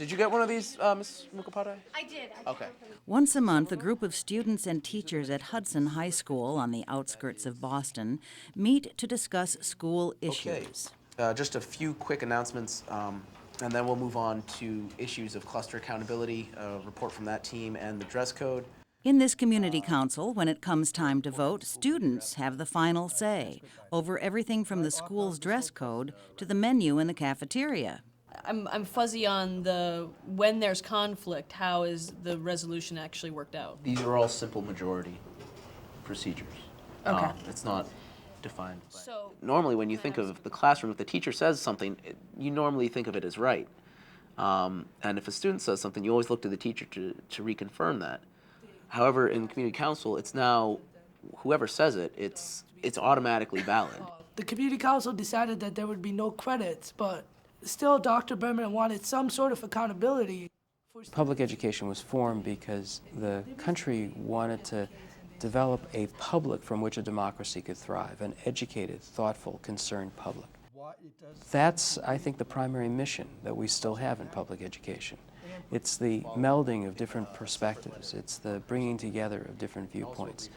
Did you get one of these, Ms. Mukapade? I did. Okay. Once a month, a group of students and teachers at Hudson High School on the outskirts of Boston meet to discuss school issues. Okay. Just a few quick announcements, and then we'll move on to issues of cluster accountability, a report from that team, and the dress code. In this community council, when it comes time to vote, students have the final say over everything from the school's dress code to the menu in the cafeteria. I'm fuzzy on the when there's conflict, how is the resolution actually worked out? These are all simple majority procedures. Okay. It's not defined. So Normally, when you think of the classroom, if the teacher says something, you normally think of it as right. And if a student says something, you always look to the teacher to reconfirm that. However, in community council, it's now whoever says it, it's automatically valid. The community council decided that there would be no credits, but still Dr. Berman wanted some sort of accountability. Public education was formed because the country wanted to develop a public from which a democracy could thrive, an educated, thoughtful, concerned public. That's, I think, the primary mission that we still have in public education. It's the melding of different perspectives. It's the bringing together of different viewpoints.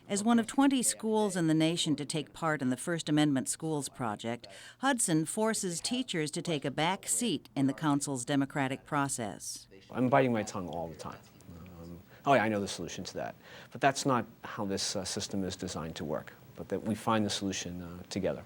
As one of 20 schools in the nation to take part in the First Amendment Schools Project, Hudson forces teachers to take a back seat in the council's democratic process. I'm biting my tongue all the time. Oh yeah, I know the solution to that. But that's not how this system is designed to work, but that we find the solution together.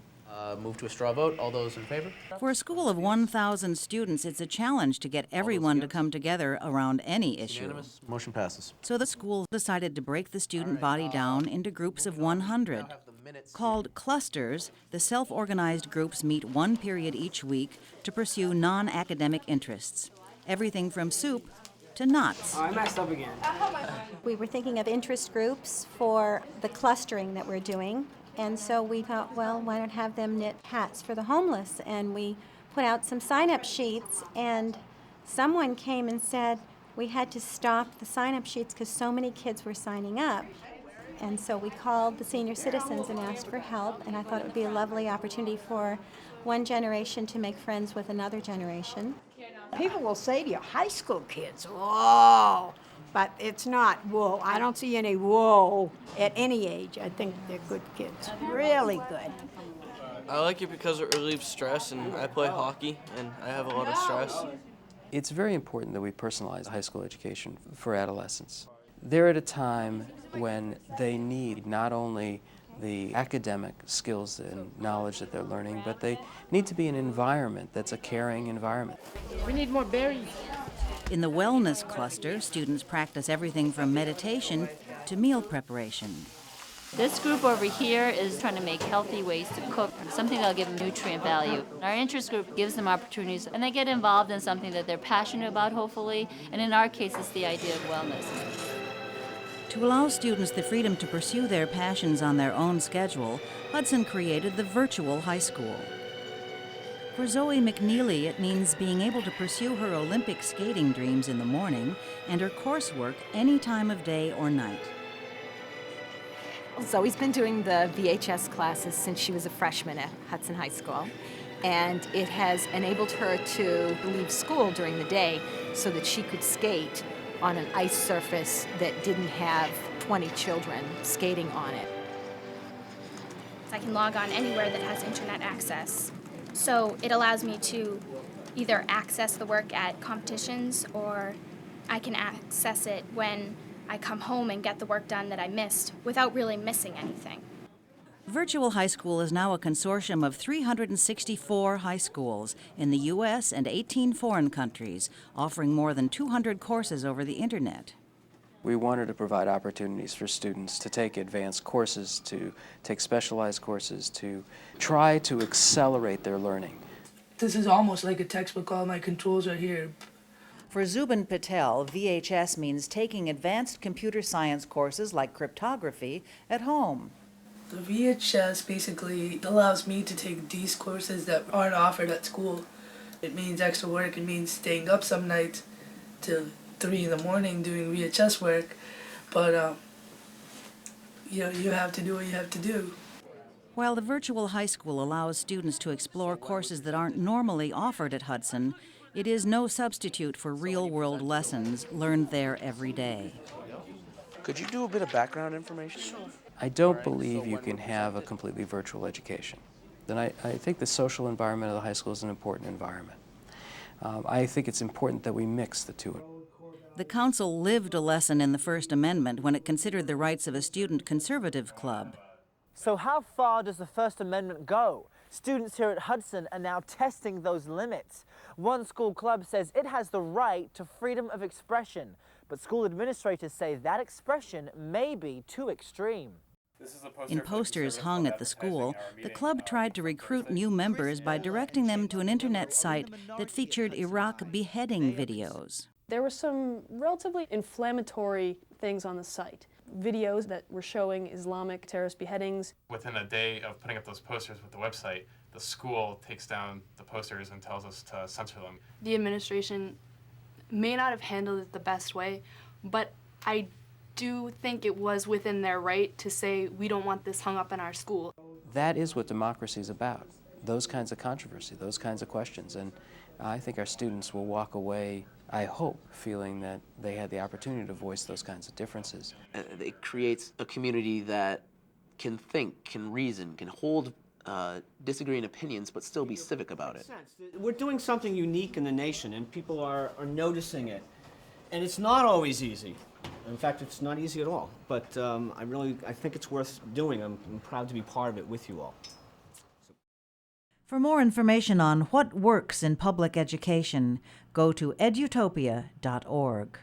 Move to a straw vote. All those in favor? For a school of 1,000 students, it's a challenge to get everyone to come together around any issue. Unanimous. Motion passes. So the school decided to break the student body down into groups of 100. Called clusters, the self-organized groups meet one period each week to pursue non-academic interests. Everything from soup to nuts. I messed up again. We were thinking of interest groups for the clustering that we're doing. And so we thought, well, why not have them knit hats for the homeless? And we put out some sign-up sheets, and someone came and said we had to stop the sign-up sheets because so many kids were signing up. And so we called the senior citizens and asked for help, and I thought it would be a lovely opportunity for one generation to make friends with another generation. People will say to you, high school kids, whoa, but it's not whoa. I don't see any whoa at any age. I think they're good kids, really good. I like it because it relieves stress, and I play hockey, and I have a lot of stress. It's very important that we personalize high school education for adolescents. They're at a time when they need not only the academic skills and knowledge that they're learning, but they need to be an environment that's a caring environment. We need more berries. In the wellness cluster, students practice everything from meditation to meal preparation. This group over here is trying to make healthy ways to cook, something that'll give them nutrient value. Our interest group gives them opportunities, and they get involved in something that they're passionate about, hopefully, and in our case, it's the idea of wellness. To allow students the freedom to pursue their passions on their own schedule, Hudson created the virtual high school. For Zoe McNealy, it means being able to pursue her Olympic skating dreams in the morning and her coursework any time of day or night. Zoe's been doing the VHS classes since she was a freshman at Hudson High School, and it has enabled her to leave school during the day so that she could skate on an ice surface that didn't have 20 children skating on it. I can log on anywhere that has internet access. So it allows me to either access the work at competitions, or I can access it when I come home and get the work done that I missed without really missing anything. Virtual High School is now a consortium of 364 high schools in the U.S. and 18 foreign countries, offering more than 200 courses over the internet. We wanted to provide opportunities for students to take advanced courses, to take specialized courses, to try to accelerate their learning. This is almost like a textbook. All my controls are here. For Zubin Patel, VHS means taking advanced computer science courses like cryptography at home. The VHS basically allows me to take these courses that aren't offered at school. It means extra work. It means staying up some nights till 3 in the morning doing VHS work, but you have to do what you have to do. While the virtual high school allows students to explore courses that aren't normally offered at Hudson, It is no substitute for real-world lessons learned there every day. Could you do a bit of background information? I don't believe you can have a completely virtual education. Then I think the social environment of the high school is an important environment. I think it's important that we mix the two. The council lived a lesson in the First Amendment when it considered the rights of a student conservative club. So how far does the First Amendment go? Students here at Hudson are now testing those limits. One school club says it has the right to freedom of expression, but school administrators say that expression may be too extreme. In posters hung at the school, the club tried to recruit new members by directing them to an internet site that featured Iraq beheading videos. There were some relatively inflammatory things on the site. Videos that were showing Islamic terrorist beheadings. Within a day of putting up those posters with the website, the school takes down the posters and tells us to censor them. The administration may not have handled it the best way, but I do think it was within their right to say, we don't want this hung up in our school. That is what democracy is about, those kinds of controversy, those kinds of questions. And I think our students will walk away, I hope, feeling that they had the opportunity to voice those kinds of differences. It creates a community that can think, can reason, can hold disagreeing opinions, but still be civic about it. We're doing something unique in the nation, and people are noticing it. And it's not always easy. In fact, it's not easy at all. But I think it's worth doing. I'm proud to be part of it with you all. For more information on what works in public education, go to edutopia.org.